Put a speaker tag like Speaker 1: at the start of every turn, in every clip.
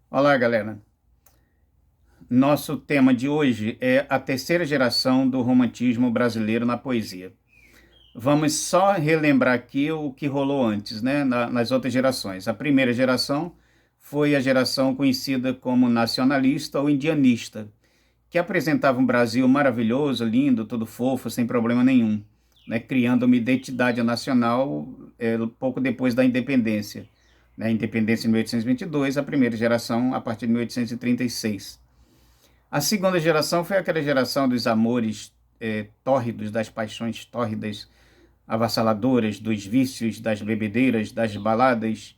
Speaker 1: Olá, galera. Nosso tema de hoje é a terceira geração do romantismo brasileiro na poesia. Vamos só relembrar aqui o que rolou antes, né, nas outras gerações. A primeira geração foi a geração conhecida como nacionalista ou indianista, que apresentava um Brasil maravilhoso, lindo, todo fofo, sem problema nenhum, né, criando uma identidade nacional pouco depois da independência. A independência em 1822, a primeira geração a partir de 1836. A segunda geração foi aquela geração dos amores tórridos, das paixões tórridas, avassaladoras, dos vícios, das bebedeiras, das baladas,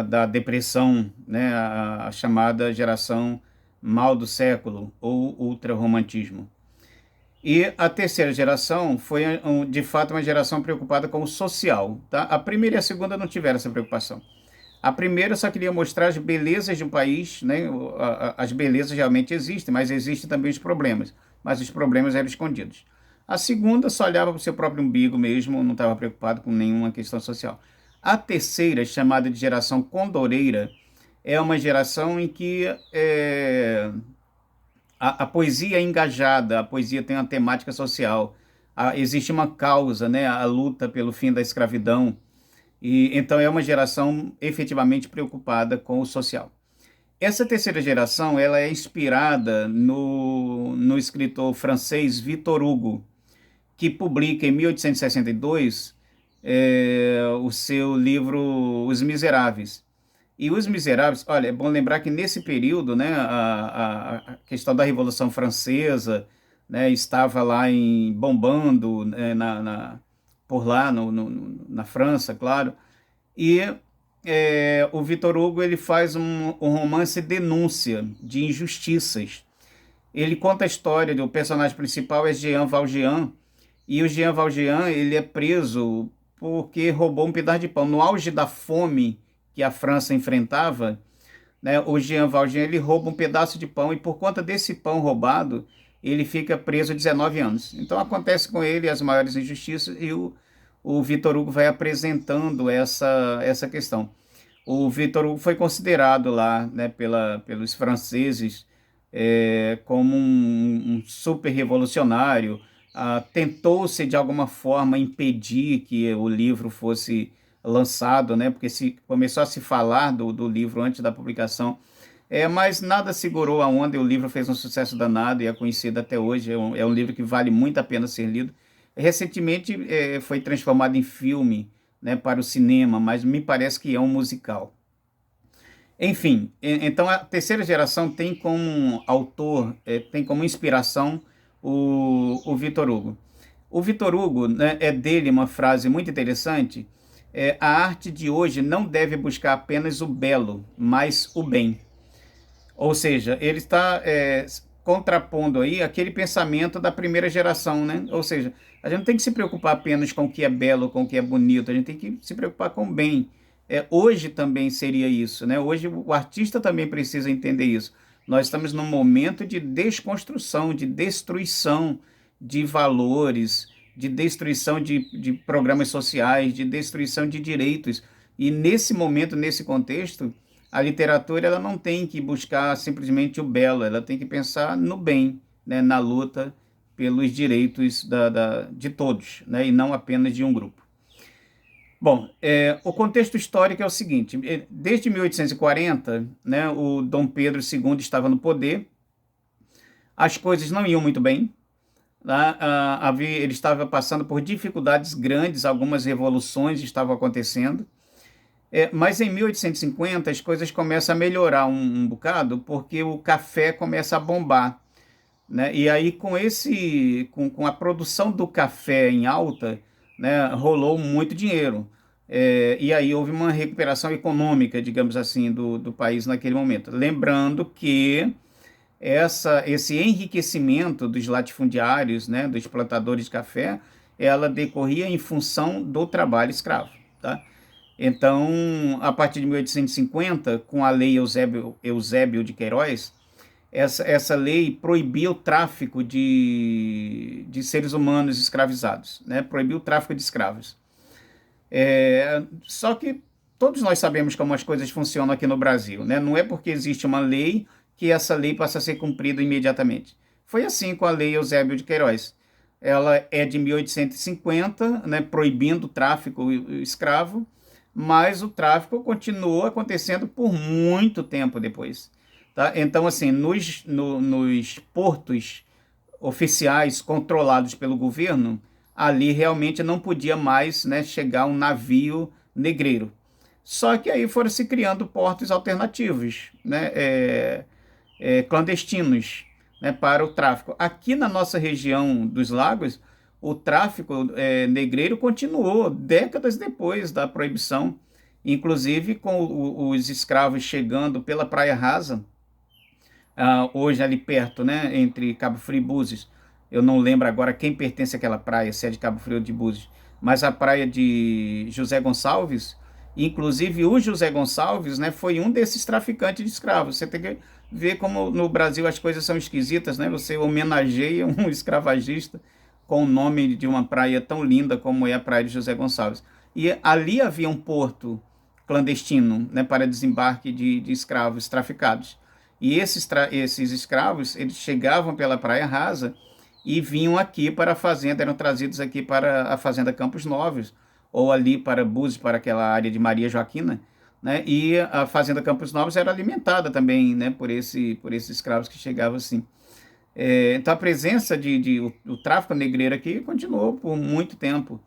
Speaker 1: da depressão, né? A chamada geração mal do século ou ultrarromantismo. E a terceira geração foi, de fato, uma geração preocupada com o social. Tá? A primeira e a segunda não tiveram essa preocupação. A primeira só queria mostrar as belezas de um país, né? As belezas realmente existem, mas existem também os problemas. Mas os problemas eram escondidos. A segunda só olhava para o seu próprio umbigo mesmo, não estava preocupado com nenhuma questão social. A terceira, chamada de geração condoreira, é uma geração em que a poesia é engajada, a poesia tem uma temática social, existe uma causa, né? A luta pelo fim da escravidão, e então é uma geração efetivamente preocupada com o social. Essa terceira geração ela é inspirada no escritor francês Victor Hugo, que publica em 1862 o seu livro Os Miseráveis. E Os Miseráveis, olha, é bom lembrar que nesse período, né, a questão da Revolução Francesa, né, estava lá bombando, né, por lá na França, claro. E o Victor Hugo ele faz um romance denúncia de injustiças. Ele conta a história do personagem principal é Jean Valjean, e o Jean Valjean ele é preso porque roubou um pedaço de pão. No auge da fome que a França enfrentava, né, o Jean Valjean ele rouba um pedaço de pão e por conta desse pão roubado, ele fica preso 19 anos. Então acontece com ele as maiores injustiças e o Victor Hugo vai apresentando essa questão. O Victor Hugo foi considerado lá, né, pelos franceses como um super revolucionário. Tentou-se de alguma forma impedir que o livro fosse lançado, né, porque começou a se falar do livro antes da publicação, mas nada segurou a onda e o livro fez um sucesso danado e é conhecido até hoje. É um livro que vale muito a pena ser lido. Recentemente foi transformado em filme, né, para o cinema, mas me parece que é um musical. Enfim, então a terceira geração tem como autor, tem como inspiração o Victor Hugo. O Victor Hugo, né, é dele uma frase muito interessante: a arte de hoje não deve buscar apenas o belo, mas o bem. Ou seja, ele está contrapondo aí aquele pensamento da primeira geração, né? Ou seja, a gente não tem que se preocupar apenas com o que é belo, com o que é bonito, a gente tem que se preocupar com o bem. Hoje também seria isso, né? Hoje o artista também precisa entender isso. Nós estamos num momento de desconstrução, de destruição de valores, de destruição de programas sociais, de destruição de direitos. E nesse momento, nesse contexto, a literatura ela não tem que buscar simplesmente o belo, ela tem que pensar no bem, né, na luta pelos direitos de todos, né, e não apenas de um grupo. Bom, o contexto histórico é o seguinte: desde 1840, né, o Dom Pedro II estava no poder, as coisas não iam muito bem, tá? Ele estava passando por dificuldades grandes, algumas revoluções estavam acontecendo. Mas em 1850 as coisas começam a melhorar um bocado, porque o café começa a bombar, né? E aí com a produção do café em alta, né, rolou muito dinheiro. E aí houve uma recuperação econômica, digamos assim, do país naquele momento. Lembrando que esse enriquecimento dos latifundiários, né, dos plantadores de café, ela decorria em função do trabalho escravo, tá? Então, a partir de 1850, com a lei Eusébio de Queiroz, essa lei proibia o tráfico de seres humanos escravizados, né? Proibiu o tráfico de escravos. Só que todos nós sabemos como as coisas funcionam aqui no Brasil, né? Não é porque existe uma lei que essa lei passa a ser cumprida imediatamente. Foi assim com a Lei Eusébio de Queiroz. Ela é de 1850, né, proibindo o tráfico escravo, mas o tráfico continuou acontecendo por muito tempo depois. Tá? Então, assim, nos portos oficiais controlados pelo governo, ali realmente não podia mais, né, chegar um navio negreiro. Só que aí foram se criando portos alternativos, né, clandestinos, né, para o tráfico. Aqui na nossa região dos lagos, o tráfico negreiro continuou décadas depois da proibição, inclusive com os escravos chegando pela Praia Rasa, hoje ali perto, né, entre Cabo Frio e Búzios. Eu não lembro agora quem pertence àquela praia, se é de Cabo Frio ou de Búzios, mas a praia de José Gonçalves, inclusive o José Gonçalves, né, foi um desses traficantes de escravos. Você tem que ver como no Brasil as coisas são esquisitas, né? Você homenageia um escravagista com o nome de uma praia tão linda como é a praia de José Gonçalves. E ali havia um porto clandestino, né, para desembarque de escravos traficados. E esses escravos, eles chegavam pela Praia Rasa e vinham aqui para a fazenda, eram trazidos aqui para a fazenda Campos Novos, ou ali para Búzios, para aquela área de Maria Joaquina, né? E a fazenda Campos Novos era alimentada também, né, por esses escravos que chegavam assim. Então a presença o tráfico negreiro aqui continuou por muito tempo,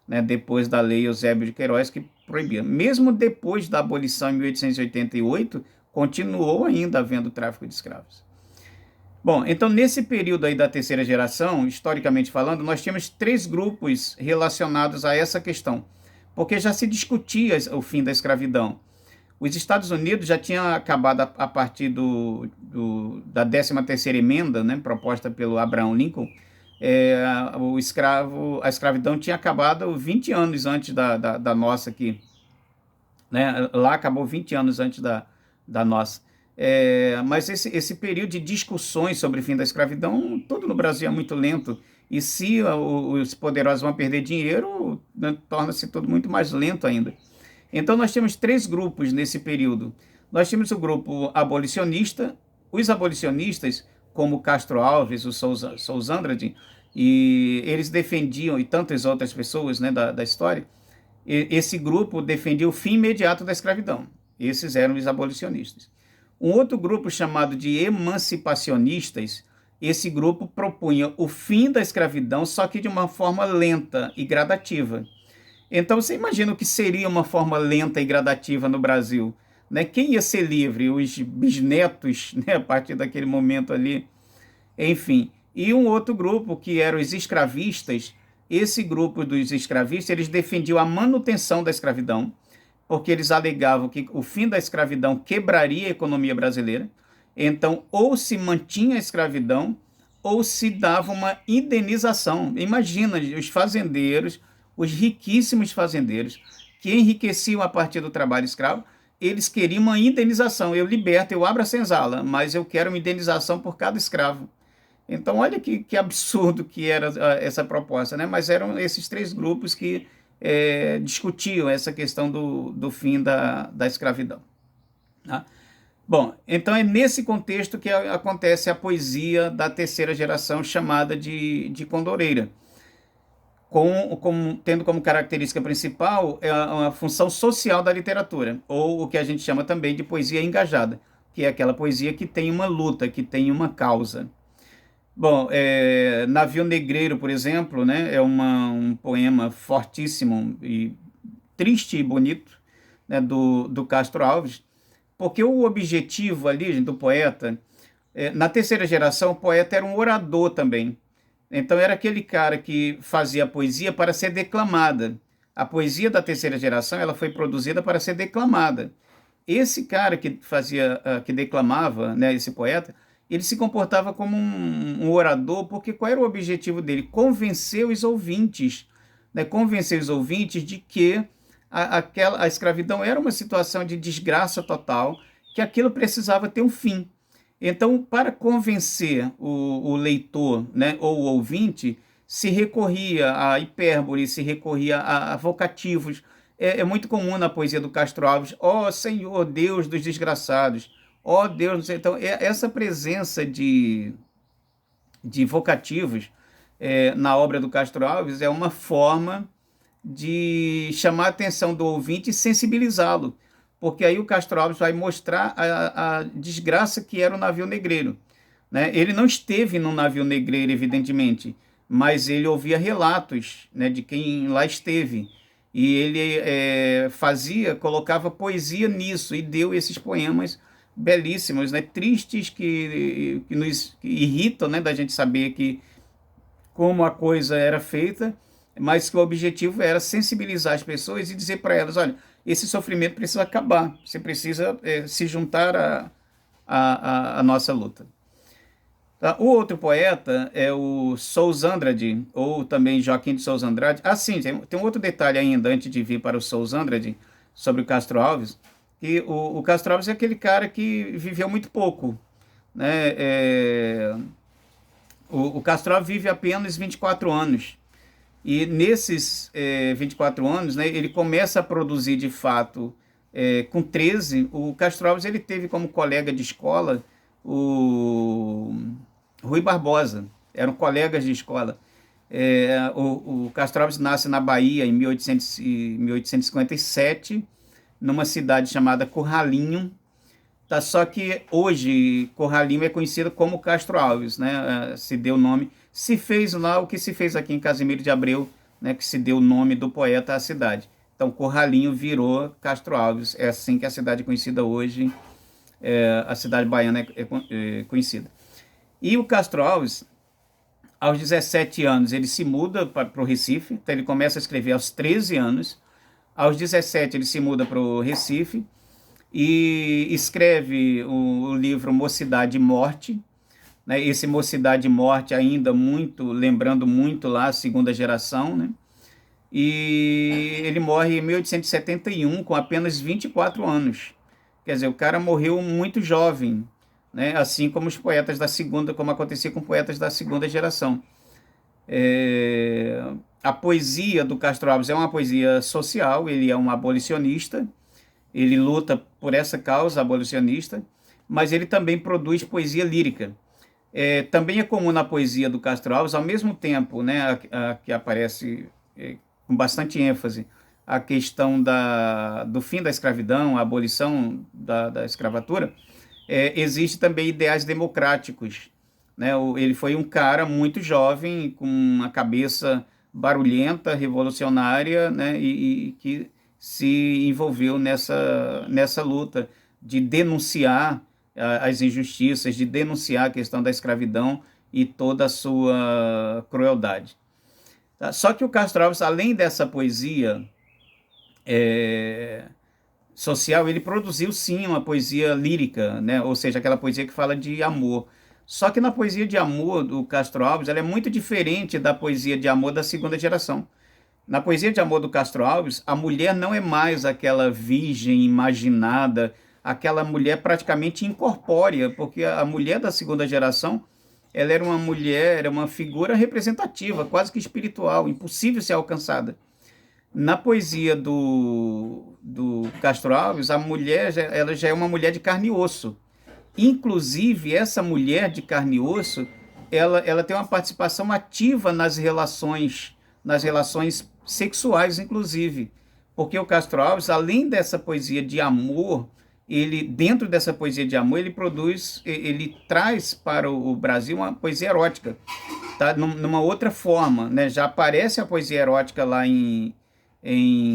Speaker 1: né, depois da lei Eusébio de Queiroz, que proibia. Mesmo depois da abolição em 1888, continuou ainda havendo tráfico de escravos. Bom, então nesse período aí da terceira geração, historicamente falando, nós tínhamos três grupos relacionados a essa questão, porque já se discutia o fim da escravidão. Os Estados Unidos já tinham acabado a partir da 13ª emenda, né, proposta pelo Abraham Lincoln. A escravidão tinha acabado 20 anos antes da nossa aqui, né? Lá acabou 20 anos antes da nossa. Mas esse período de discussões sobre o fim da escravidão, tudo no Brasil é muito lento. E se os poderosos vão perder dinheiro, né, torna-se tudo muito mais lento ainda. Então nós temos três grupos nesse período. Nós temos o grupo abolicionista, os abolicionistas, como Castro Alves, o Souza Andrade, e eles defendiam, e tantas outras pessoas, né, da história, esse grupo defendia o fim imediato da escravidão. Esses eram os abolicionistas. Um outro grupo chamado de emancipacionistas, esse grupo propunha o fim da escravidão, só que de uma forma lenta e gradativa. Então você imagina o que seria uma forma lenta e gradativa no Brasil, né? Quem ia ser livre? Os bisnetos, né, a partir daquele momento ali. Enfim, e um outro grupo que eram os escravistas. Esse grupo dos escravistas, eles defendiam a manutenção da escravidão, porque eles alegavam que o fim da escravidão quebraria a economia brasileira. Então, ou se mantinha a escravidão, ou se dava uma indenização. Imagina, os fazendeiros, os riquíssimos fazendeiros, que enriqueciam a partir do trabalho escravo, eles queriam uma indenização. Eu liberto, eu abro a senzala, mas eu quero uma indenização por cada escravo. Então, olha que absurdo que era essa proposta, né? Mas eram esses três grupos que discutiam essa questão do fim da escravidão. Tá? Bom, então é nesse contexto que acontece a poesia da terceira geração, chamada de Condoreira, tendo como característica principal a função social da literatura, ou o que a gente chama também de poesia engajada, que é aquela poesia que tem uma luta, que tem uma causa. Bom, Navio Negreiro, por exemplo, né, é um poema fortíssimo e triste e bonito, né, do Castro Alves, porque o objetivo ali do poeta, na terceira geração, o poeta era um orador também. Então era aquele cara que fazia a poesia para ser declamada. A poesia da terceira geração, ela foi produzida para ser declamada. Esse cara que declamava, né, esse poeta, ele se comportava como um orador, porque qual era o objetivo dele? Convencer os ouvintes, né? Convencer os ouvintes de que a escravidão era uma situação de desgraça total, que aquilo precisava ter um fim. Então, para convencer o leitor, né, ou o ouvinte, se recorria a hipérbole, se recorria a vocativos, é muito comum na poesia do Castro Alves: ó Senhor, Deus dos desgraçados, ó Deus, não sei. Então, essa presença de vocativos na obra do Castro Alves é uma forma de chamar a atenção do ouvinte e sensibilizá-lo, porque aí o Castro Alves vai mostrar a desgraça que era o navio negreiro, né? Ele não esteve no navio negreiro, evidentemente, mas ele ouvia relatos, né, de quem lá esteve, e ele colocava poesia nisso, e deu esses poemas belíssimos, né, tristes, que nos irritam, né, da gente saber que como a coisa era feita, mas que o objetivo era sensibilizar as pessoas e dizer para elas: olha, esse sofrimento precisa acabar, você precisa se juntar à nossa luta. Tá? O outro poeta é o Souza Andrade, ou também Joaquim de Souza Andrade. Ah, sim, tem um outro detalhe ainda, antes de vir para o Souza Andrade, sobre o Castro Alves, que o Castro Alves é aquele cara que viveu muito pouco, né? O Castro Alves vive apenas 24 anos. E nesses 24 anos, né, ele começa a produzir de fato com 13. O Castro Alves ele teve como colega de escola o Rui Barbosa, eram colegas de escola. O Castro Alves nasce na Bahia em 1857, numa cidade chamada Curralinho. Tá, só que hoje Curralinho é conhecido como Castro Alves, né? Se deu o nome, se fez lá o que se fez aqui em Casimiro de Abreu, né? Que se deu o nome do poeta à cidade. Então Curralinho virou Castro Alves, é assim que a cidade é conhecida hoje, a cidade baiana é conhecida. E o Castro Alves, aos 17 anos, ele se muda para o Recife, então ele começa a escrever aos 13 anos, aos 17 ele se muda para o Recife, e escreve o livro Mocidade e Morte, né? Esse Mocidade e Morte ainda lembrando muito lá a segunda geração, né? E ele morre em 1871 com apenas 24 anos. Quer dizer, o cara morreu muito jovem, né? Assim como os poetas da segunda, como acontecia com poetas da segunda geração. A poesia do Castro Alves é uma poesia social, ele é um abolicionista, ele luta por essa causa abolicionista, mas ele também produz poesia lírica. Também é comum na poesia do Castro Alves, ao mesmo tempo, né, que aparece com bastante ênfase a questão do fim da escravidão, a abolição da escravatura, existe também ideais democráticos, né? Ele foi um cara muito jovem, com uma cabeça barulhenta, revolucionária, né, e que se envolveu nessa luta de denunciar as injustiças, de denunciar a questão da escravidão e toda a sua crueldade. Tá? Só que o Castro Alves, além dessa poesia social, ele produziu sim uma poesia lírica, né? Ou seja, aquela poesia que fala de amor. Só que na poesia de amor do Castro Alves, ela é muito diferente da poesia de amor da segunda geração. Na poesia de amor do Castro Alves, a mulher não é mais aquela virgem imaginada, aquela mulher praticamente incorpórea, porque a mulher da segunda geração, ela era uma mulher, era uma figura representativa, quase que espiritual, impossível ser alcançada. Na poesia do Castro Alves, a mulher ela já é uma mulher de carne e osso. Inclusive, essa mulher de carne e osso, ela tem uma participação ativa nas relações sexuais, inclusive. Porque o Castro Alves, além dessa poesia de amor, dentro dessa poesia de amor, ele traz para o Brasil uma poesia erótica, tá? Numa outra forma, né? Já aparece a poesia erótica lá em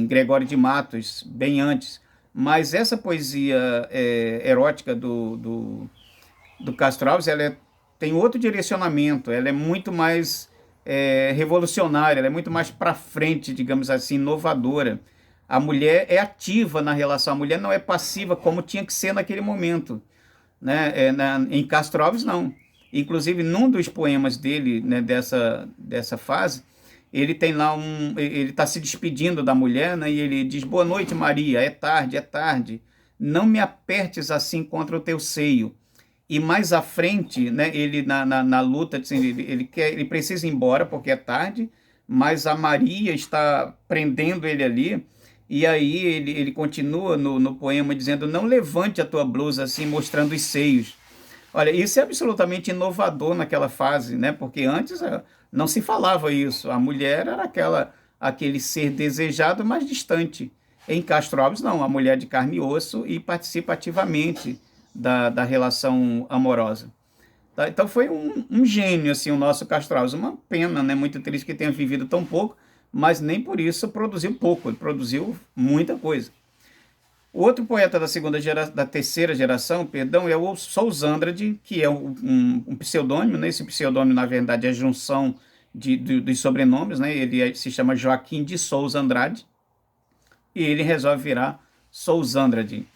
Speaker 1: Gregório de Matos, bem antes, mas essa poesia erótica do Castro Alves, tem outro direcionamento, ela é muito mais revolucionária, ela é muito mais para frente, digamos assim, inovadora. A mulher é ativa na relação, a mulher não é passiva como tinha que ser naquele momento, né? Em Castro Alves, não. Inclusive, num dos poemas dele, né, dessa fase, ele tem lá ele está se despedindo da mulher, né, e ele diz: boa noite, Maria, é tarde, não me apertes assim contra o teu seio. E mais à frente, né, ele na luta, assim, ele precisa ir embora porque é tarde, mas a Maria está prendendo ele ali, E aí ele continua no poema dizendo: não levante a tua blusa assim, mostrando os seios. Olha, isso é absolutamente inovador naquela fase, né? Porque antes não se falava isso. A mulher era aquele ser desejado, mas distante. Em Castro Alves, não. A mulher de carne e osso e participa ativamente da relação amorosa. Tá? Então foi um gênio, assim, o nosso Castro Alves. Uma pena, né? Muito triste que tenha vivido tão pouco, mas nem por isso produziu pouco. Ele produziu muita coisa. O outro poeta da terceira geração, perdão, é o Sousa Andrade, que é um pseudônimo, né? Esse pseudônimo, na verdade, é a junção dos sobrenomes, né? Se chama Joaquim de Souza Andrade, e ele resolve virar Sousa Andrade.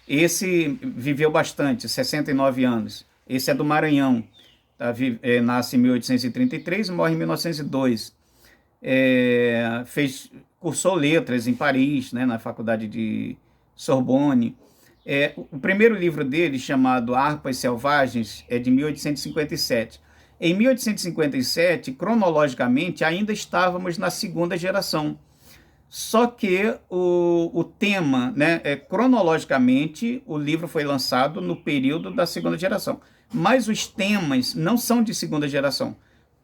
Speaker 1: Esse viveu bastante, 69 anos. Esse é do Maranhão, tá? Nasce em 1833 e morre em 1902. Cursou letras em Paris, né, na faculdade de Sorbonne. O primeiro livro dele, chamado Harpas Selvagens, é de 1857. Em 1857, cronologicamente, ainda estávamos na segunda geração. Só que o tema, né, cronologicamente, o livro foi lançado no período da segunda geração. Mas os temas não são de segunda geração.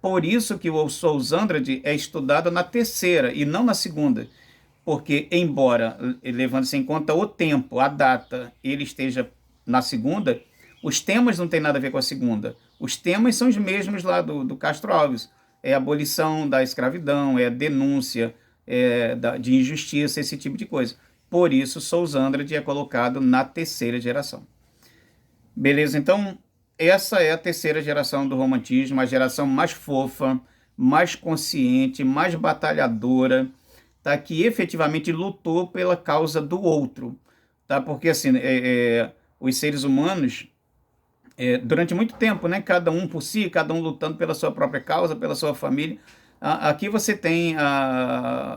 Speaker 1: Por isso que o Sousa Andrade é estudado na terceira e não na segunda. Porque, embora, levando-se em conta o tempo, a data, ele esteja na segunda, os temas não têm nada a ver com a segunda. Os temas são os mesmos lá do Castro Alves. É a abolição da escravidão, é a denúncia de injustiça, esse tipo de coisa. Por isso, Sousa Andrade é colocado na terceira geração. Beleza? Então, essa é a terceira geração do romantismo, a geração mais fofa, mais consciente, mais batalhadora, tá? Que efetivamente lutou pela causa do outro. Tá? Porque assim, os seres humanos, durante muito tempo, né? Cada um por si, cada um lutando pela sua própria causa, pela sua família. Aqui você tem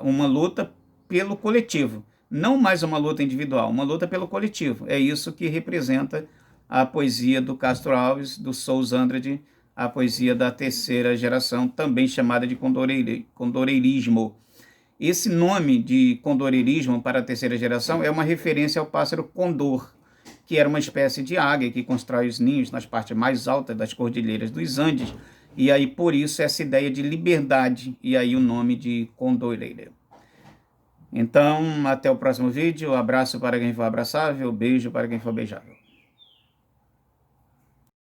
Speaker 1: uma luta pelo coletivo, não mais uma luta individual, uma luta pelo coletivo. É isso que representa a poesia do Castro Alves, do Sousa Andrade, a poesia da terceira geração, também chamada de condoreirismo. Esse nome de condoreirismo para a terceira geração é uma referência ao pássaro condor, que era uma espécie de águia que constrói os ninhos nas partes mais altas das cordilheiras dos Andes, e aí por isso essa ideia de liberdade, e aí o nome de condoreira. Então, até o próximo vídeo, abraço para quem for abraçável, beijo para quem for beijável.